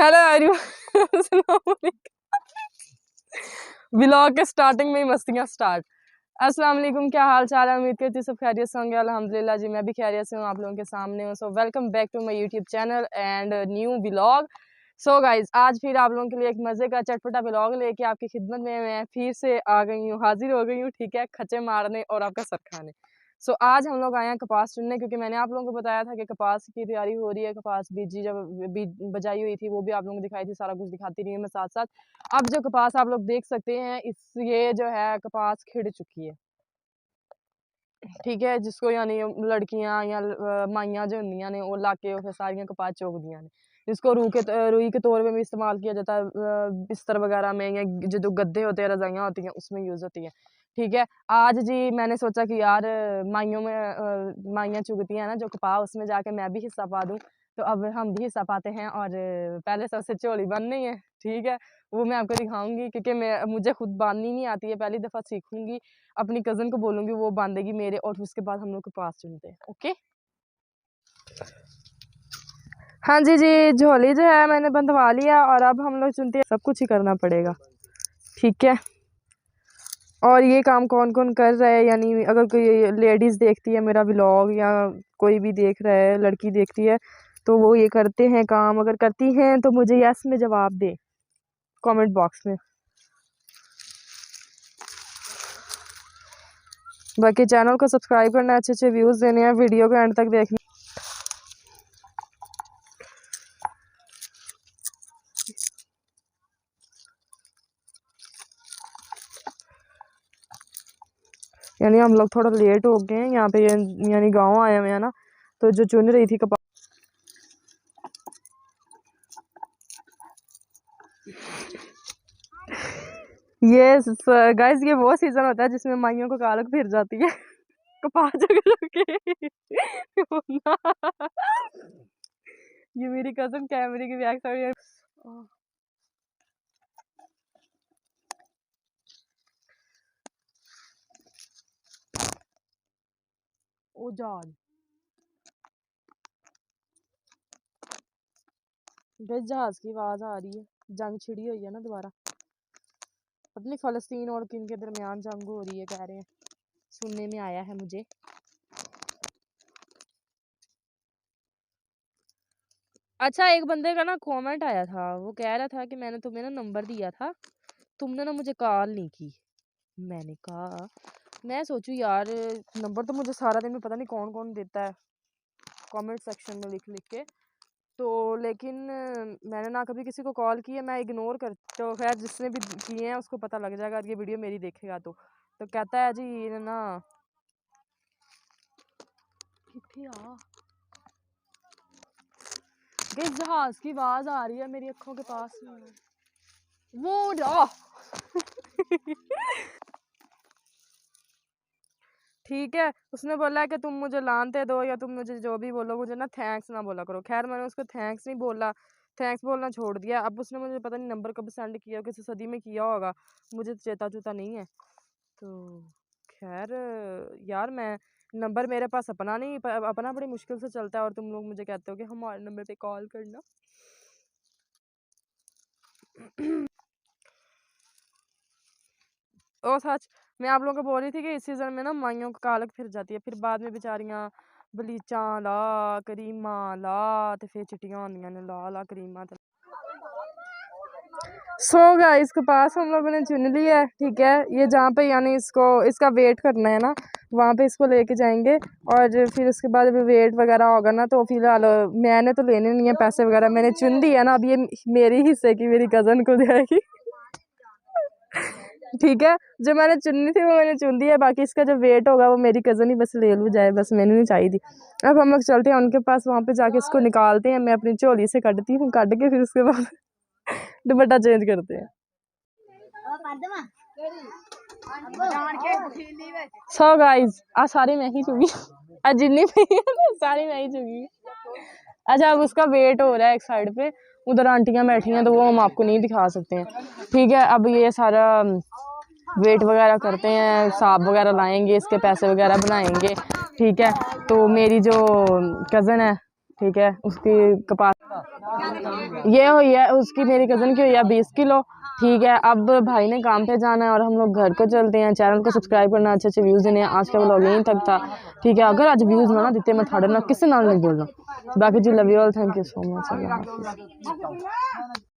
Hello everyone, vlog के starting में ही मस्तियाँ start. अस्सलाम वालेकुम, क्या हाल चाल है? उम्मीद करती हूँ सब खैरियत से होंगे। अल्हम्दुलिल्लाह जी, मैं भी खैरियत से हूँ, आप लोगों के सामने हूँ। So welcome back to my YouTube channel and new vlog. So guys, आज फिर आप लोगों के लिए एक मज़े का चटपटा व्लॉग लेके आपकी खिदमत में मैं फिर से आ गई हूँ, हाजिर हो गई हूँ। ठीक है, खच्चे मारने और आपका सर खाने। सो आज हम लोग आए हैं कपास चुनने, क्योंकि मैंने आप लोगों को बताया था कि कपास की तैयारी हो रही है। कपास बीजी जब बजाई हुई थी वो भी आप लोगों को दिखाई थी, सारा कुछ दिखाती रही है मैं साथ साथ। अब जो कपास आप लोग देख सकते हैं, इस ये जो है कपास खिड़ चुकी है। ठीक है, जिसको यानी लड़कियां या माइयां जो होंदियां ने वो लाके फिर सारियां कपास चोक दियां ने। इसको रुई के तौर पे भी इस्तेमाल किया जाता है, बिस्तर वगैरह में, या जो गद्दे होते हैं, रजाइयाँ होती हैं, उसमें यूज़ होती है। ठीक है, आज जी मैंने सोचा कि यार माइयों में माइयाँ चुगती हैं ना जो कपास, उसमें जाके मैं भी हिस्सा पा दूँ। तो अब हम भी हिस्सा पाते हैं और पहले सबसे झोली बननी है। ठीक है, वो मैं आपको दिखाऊंगी, क्योंकि मुझे खुद बांधनी नहीं आती है, पहली दफ़ा सीखूंगी। अपनी कज़न को बोलूँगी, वो बांधेगी मेरे, और उसके बाद हम लोग कपास चुनते हैं। ओके, हाँ जी जी, झोली जो है मैंने बंधवा लिया और अब हम लोग चुनते हैं। सब कुछ ही करना पड़ेगा, ठीक है। और ये काम कौन कौन कर रहा है, यानी अगर कोई लेडीज़ देखती है मेरा व्लॉग, या कोई भी देख रहा है, लड़की देखती है, तो वो ये करते हैं काम। अगर करती हैं तो मुझे यस में जवाब दे कमेंट बॉक्स में। बाकी चैनल को सब्सक्राइब करना, अच्छे अच्छे व्यूज़ देने हैं, वीडियो को एंड तक देखना। यानी हम लोग थोड़ा लेट हो गए हैं यहाँ पे, यानी गांव आए हुए हैं ना, तो जो चुन रही थी कपास। ये गाइस, ये वो सीजन होता है जिसमें माइयों को कालक फिर जाती है कपास के ये मेरी कजन कैमरे की बैक साइड। ओ जान, जहाज की आवाज आ रही है, जंग छिड़ी हुई है ना दोबारा। पता नहीं फलस्तीन और किन के दरमियान जंग हो रही है, कह रहे हैं, सुनने में आया है मुझे। अच्छा, एक बंदे का ना कमेंट आया था, वो कह रहा था कि मैंने तुम्हें ना नंबर दिया था, तुमने ना मुझे कॉल नहीं की। मैंने कहा, मैं सोचूं यार, नंबर तो मुझे सारा दिन में पता नहीं कौन कौन देता है कमेंट सेक्शन में लिख लिख के। तो लेकिन मैंने ना कभी किसी को कॉल किया, मैं इग्नोर कर। तो खैर, जिसने भी किए हैं उसको पता लग जाएगा, ये वीडियो मेरी देखेगा तो कहता है जी ना जहाज की आवाज आ रही है मेरी आंखों के पास वो जा ठीक है, उसने बोला कि तुम मुझे लानते दो या तुम मुझे जो भी बोलो, मुझे ना थैंक्स ना बोला करो। खैर, मैंने उसको थैंक्स नहीं बोला, थैंक्स बोलना छोड़ दिया। अब उसने मुझे पता नहीं नंबर कब सेंड किया, किसी सदी में किया होगा, मुझे चेता चूता नहीं है। तो खैर यार, मैं नंबर मेरे पास अपना नहीं, अपना बड़ी मुश्किल से चलता है, और तुम लोग मुझे कहते हो कि हमारे नंबर पे कॉल करना। ओ सच, मैं आप लोगों को बोल रही थी कि इस सीज़न में ना माइयों को कालक फिर जाती है, फिर बाद में बेचारियां बलीचा ला, करीमा ला, तो फिर चिट्टियां होंदियां ने, ला ला करीमा। सो गाइस, कपास हम लोगों ने चुन लिया है। ठीक है, ये जहाँ पे यानी इसका वेट करना है ना, वहाँ पे इसको लेके जाएंगे, और फिर उसके बाद अभी वेट वगैरह होगा ना, तो फिलहाल मैंने तो लेने नहीं है पैसे वगैरह, मैंने चुन दिया ना। अब ये मेरी हिस्से की मेरी कज़न को जाएगी ठीक है, जो मैंने चुननी थी वो मैंने चुन दी है, बाकी इसका जो वेट होगा वो मेरी कज़न ही बस ले लू जाए, बस मैंने नहीं चाहिए थी। अब हम लोग चलते हैं उनके पास, वहाँ पे जाके इसको निकालते हैं, मैं अपनी झोली से काटती हूँ, काट के फिर उसके बाद दुपट्टा चेंज करते हैं। सो गाइज, आ सारी मैं ही चुगी, आज जितनी सारी मैं ही चुगी। अच्छा, अब उसका वेट हो रहा है एक साइड पे, उधर आंटियां बैठी हैं, तो वो हम आपको नहीं दिखा सकते हैं। ठीक है, अब ये सारा वेट वगैरह करते हैं, साब वगैरह लाएंगे, इसके पैसे वगैरह बनाएंगे। ठीक है, तो मेरी जो कज़न है ठीक है। उसकी कपास ये हुई है, उसकी मेरी कज़न की हुई है 20 किलो, ठीक है। अब भाई ने काम पे जाना है और हम लोग घर को चलते हैं। चैनल को सब्सक्राइब करना, अच्छे अच्छे व्यूज़ देने हैं। आज का व्लॉग यहीं तक था, ठीक है। अगर आज व्यूज़ ना देते मैं थाड़े ना किसी नाल नहीं बोलना। बाकी जी love you all, thank you so much.